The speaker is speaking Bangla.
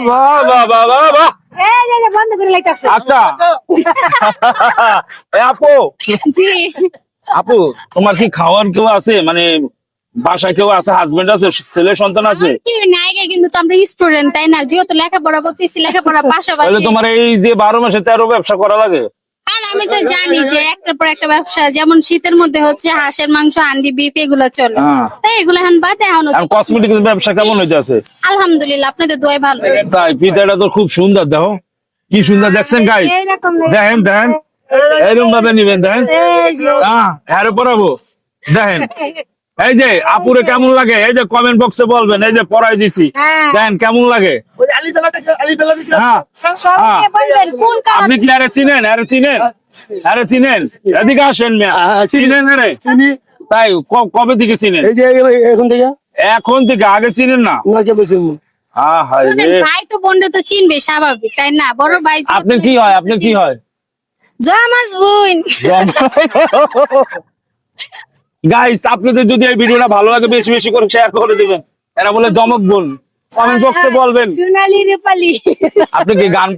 বাহ বাহ বাহ বাহ বাহ। বন্ধ করে লাইতাছে। আচ্ছা আপু জি আপু তোমার কি খাওয়ার কেউ আছে, মানে বাসায় কেউ আছে, হাজবেন্ড আছে, ছেলে সন্তান আছে? কি নাই গে, কিন্তু তো আমরা স্টুডেন্ট তাই না, যেহেতু লেখাপড়া করতেছি, লেখাপড়া তাহলে পাশাপাশি। তোমার এই যে 12 মাসে 13 ব্যবসা করা লাগে? আর আমি তো জানি যে একটার পর একটা ব্যবসা, যেমন শীতের মধ্যে হচ্ছে হাঁসের মাংস, হান্ডি, বিফ এগুলো চলে, হ্যাঁ। তাই এগুলো এখন বাদ এখন আর কসমেটিক্স ব্যবসা কেমন হইতেছে? আলহামদুলিল্লাহ আপনাদের দোয়াই ভালো। তাই পিতাটা তো খুব সুন্দর, দেখো কি সুন্দর, দেখছেন গাইস? দেখেন দেখেন এরকম ভাবে নিবেন, দেখেন হ্যাঁ এর পরাবো দেখেন। এই যে আপুরে কেমন লাগে, এই যে কমেন্ট বক্সে বলবেন, এই যে পড়াই দিছি দেখেন কেমন লাগে। হ্যাঁ হ্যাঁ। আপনি কি আরে চিনেন, আরে চিনেন, আরে চিনেন? এদিকে আসেন মিয়া, চিনেন আরে? তাই কবে থেকে চিনেন? এই যে এখন থেকে এখন থেকে, আগে চিনেন না? না কে বলছেন ভাই তো বোনরা তো চিনবে স্বাভাবিক তাই না, বড় ভাই যেহেতু- আপনার কি হয়, আপনার কি হয়? জামাস বোন। গাইস আপনাদের যদি এই ভিডিওটা ভালো লাগে বেশি বেশি করে শেয়ার করে দিবেন। এরা বলে জমক বোন, কমেন্ট বক্সে বলবেন সোনালি রূপালি। আপনি কি গান